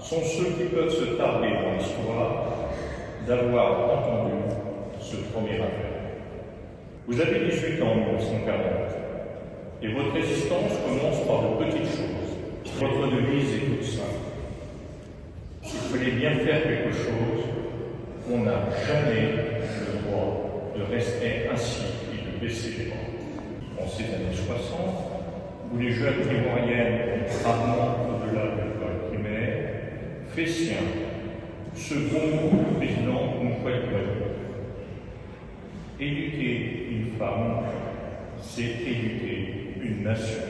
sont ceux qui peuvent se targuer dans l'histoire d'avoir entendu ce premier appel. Vous avez 18 ans en 1940 et votre résistance commence par de petites choses. Votre devise est toute simple. S'il fallait bien faire quelque chose, on n'a jamais le droit de rester ainsi et de baisser les bras. En ces années 60, où les jeunes ivoiriennes ont rarement au-delà de l'école primaire, fait sien ce bon mot du président Houphouët-Boigny. Éduquer une femme, c'est éduquer une nation.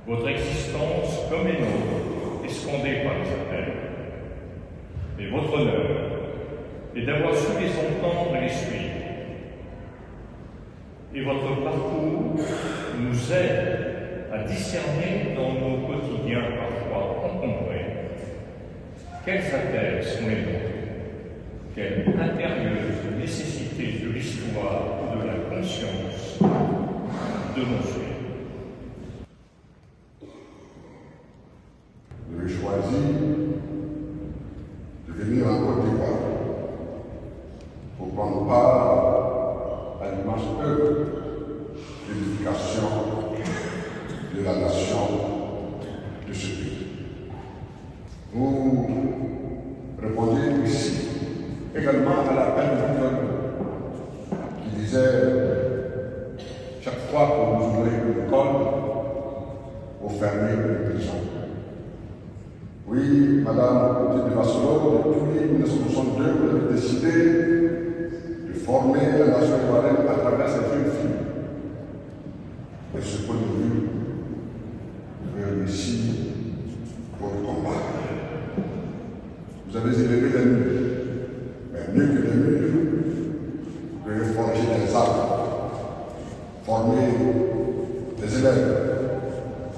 Votre existence, comme les nôtres, est scandée par les appels. Mais votre honneur est d'avoir su les entendre et les suivre. Et votre parcours nous aide à discerner dans nos quotidiens parfois encombrés quels appels sont les nôtres, quelle impérieuse nécessité de l'histoire ou de la conscience devons suivre. Vous avez choisi de venir en Côte d'Ivoire pour prendre part à l'immense œuvre de l'éducation de la nation de ce pays. Vous répondez ici également à l'appel de Victor qui disait chaque fois que vous ouvrez une école, vous fermez une prison. Oui, Madame Odile de Vassolo, depuis 1962, vous avez décidé de former la nation ivoirienne à travers cette jeune fille. Et ce point de vue, vous avez réussi votre combat. Vous avez élevé les murs, mais mieux que les murs, vous avez forgé des arbres, formé des élèves,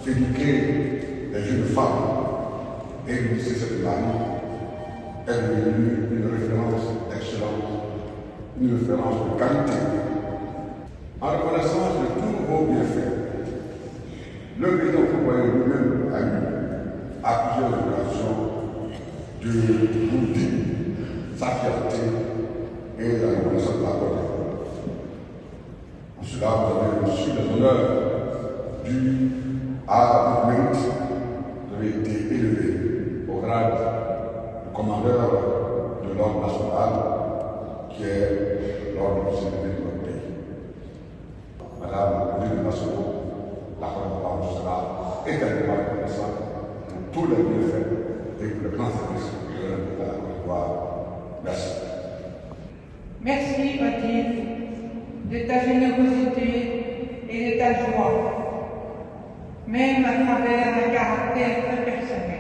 éduqué des jeunes femmes. Et lycée cette année est devenue une référence excellente, une référence de qualité. En reconnaissance de tous vos bienfaits, le président Houphouët lui-même a eu à plusieurs occasions de vous dire sa fierté et la reconnaissance de la Côte d'Ivoire. En cela, vous avez reçu les honneurs dus à votre mérite. Vous avez été élevé au grade de commandeur de l'ordre national, qui est l'ordre plus élevé de notre pays. Madame Odile de Vassolo, la Côte sera éternellement reconnaissante pour tous les bienfaits et pour le grand service que vous avez à la Côte d'Ivoire. Merci. Merci, Odile, de ta générosité et de ta joie, même à travers un caractère très personnel.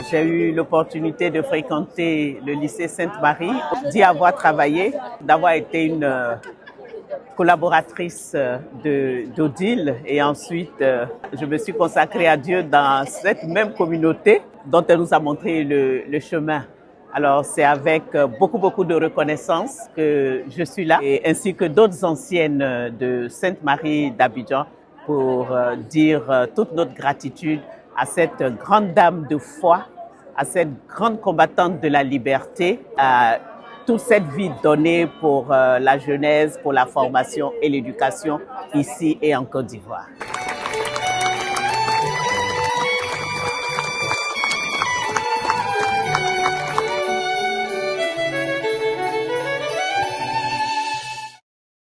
J'ai eu l'opportunité de fréquenter le lycée Sainte-Marie, d'y avoir travaillé, d'avoir été une collaboratrice d'Odile et ensuite je me suis consacrée à Dieu dans cette même communauté dont elle nous a montré le chemin. Alors c'est avec beaucoup de reconnaissance que je suis là, et ainsi que d'autres anciennes de Sainte-Marie d'Abidjan pour dire toute notre gratitude à cette grande dame de foi, à cette grande combattante de la liberté, à toute cette vie donnée pour la jeunesse, pour la formation et l'éducation ici et en Côte d'Ivoire.